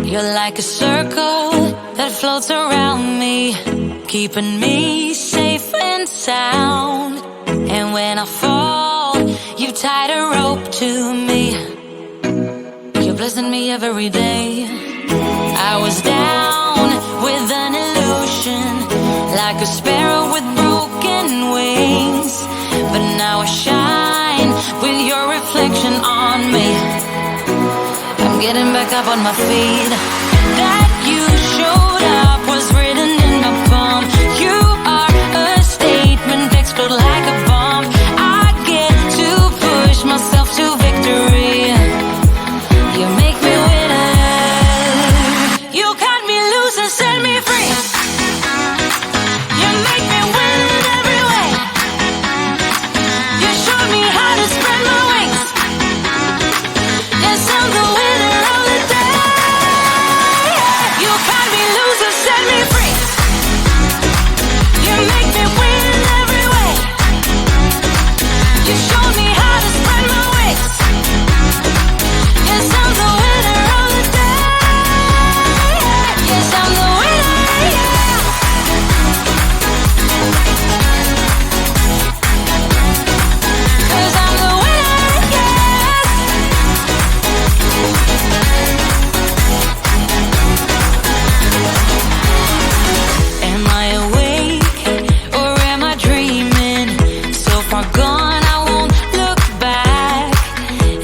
You're like a circle that floats around me, keeping me safe and sound. And when I fall, you tied a rope to me. You're blessing me every day. I was down with an illusion, like a sparrow with broken wings. But now I shine with your reflection on me. I'm getting back up on my feet. That you showed up was written in my palm. You are a statement, explode like a bomb. I get to push myself to victory. You make me winner. You cut me loose and set me free. You make me win in every way. You showed me how to spread my wings. Yes, I'm the winner of the day. You cut me loose and set me free. You make me win in every way. You showed me how to spread my wings. Yes, I'm the winner of the day. Yes, I'm the winner, yeah. 'Cause I'm the winner, yes. Am I awake or am I dreaming? So far gone, I won't look back.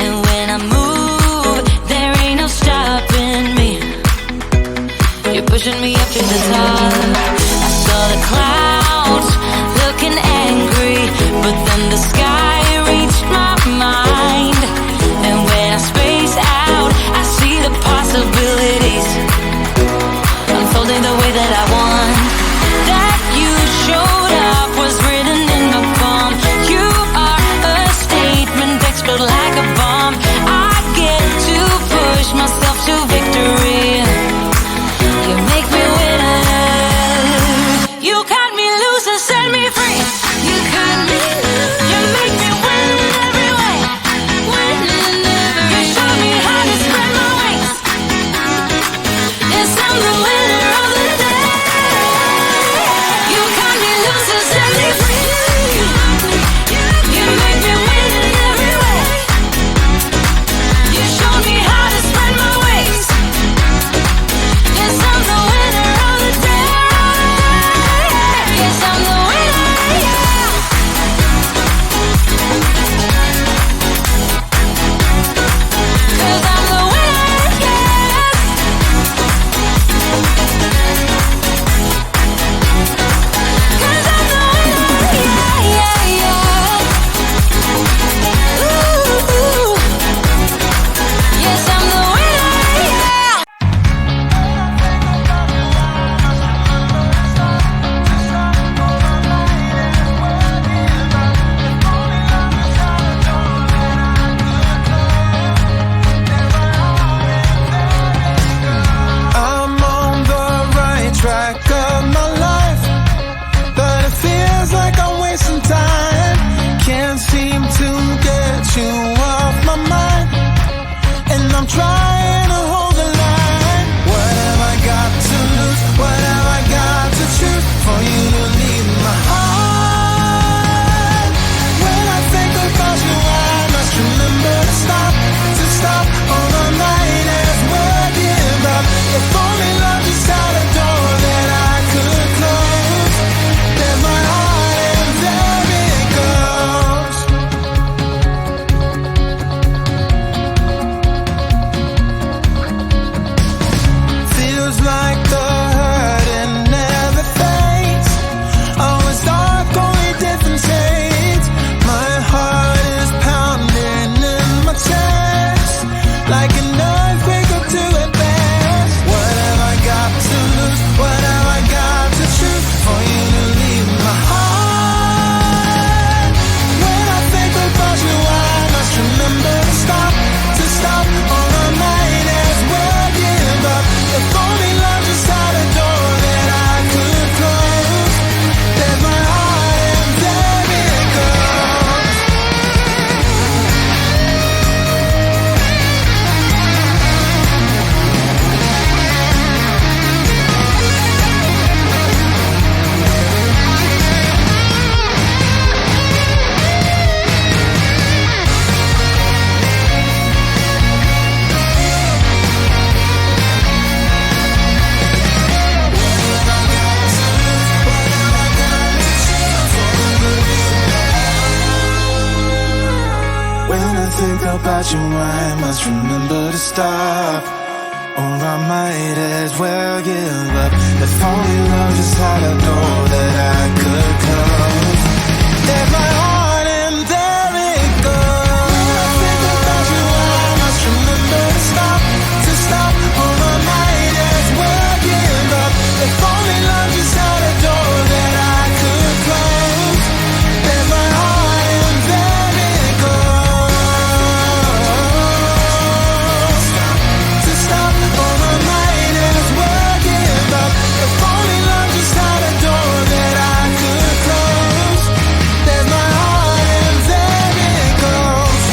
And when I move, there ain't no stopping me. You're pushing me up to the top. I saw the clouds looking angry, but then the sky reached my mind. And when I space out, I see the possibilities unfolding the way that I want. That you showed up was written in my palm. You are a statement, explode like a bomb. I get to push myself to victory. You make me winner. You cut me loose and set me free. You cut me loose. You make me win in every way. Win in every way. You showed me how to spread my wings. Yes, I'm the winner of the day. You cut me loose and set me free. You make me win in every way. You showed me how to spread my wings. Yes, I'm the winner of the day. Yes, I'm the winner, yeah. 'Cause I'm the winner, yes. 'Cause I'm the winner, yeah, yeah, yeah. Ooh. Yes, I'm the winner, yeah. I'm on the right track of my life, but it feels like I'm wasting time. Can't seem to get you off my mind, and I'm trying to hold the line. What have I got to lose? What have I got to choose for you to leave my heart? When I think about you, I must remember to stop all the night as we're giving up. If only love just had a door that I could close. There's my heart and there it goes. about you, I must remember to stop. Or I might as well give up. If only love just had a door that I could close. There's my heart and there it goes. I think about you, I must remember to stop. Or I might as well give up. If only love just had a door that I could close. There's my heart and there it goes. To stop, or I might as well give up. If only love just had a door that I could close. There's my heart and there it goes.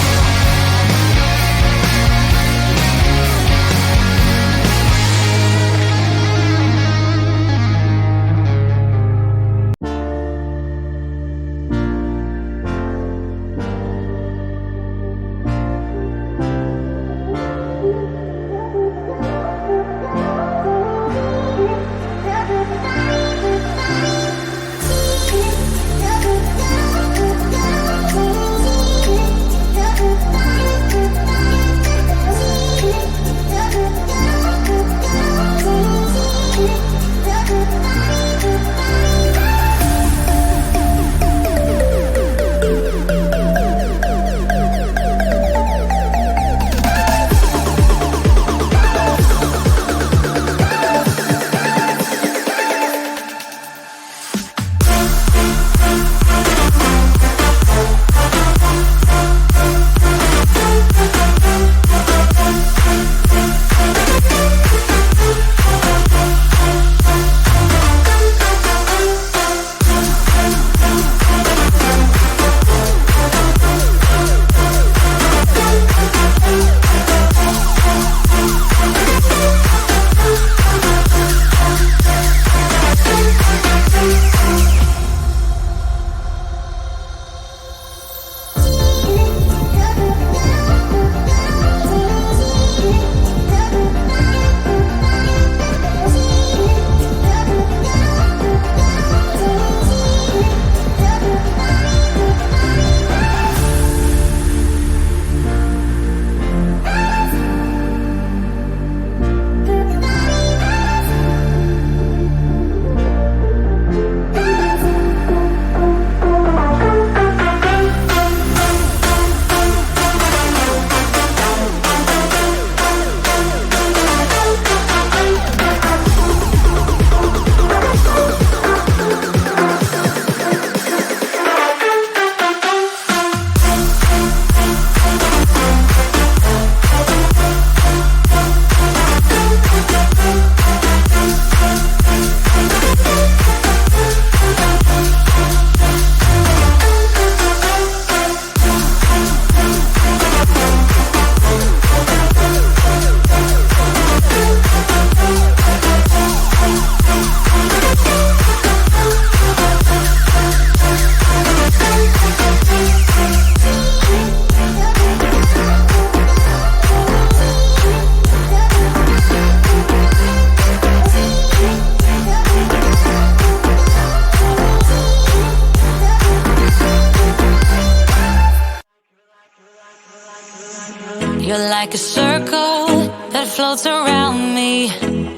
You're like a circle that floats around me,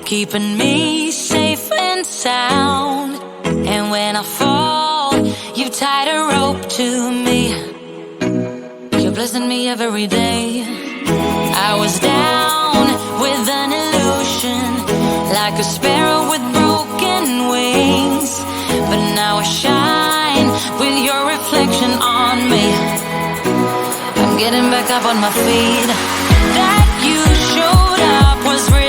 keeping me safe and sound. And when I fall, you tied a rope to me. You're blessing me every day. I was down with an illusion, like a sparrow with broken wings. But now I shine with your reflection on me. I'm getting back up on my feet. That you showed up was real.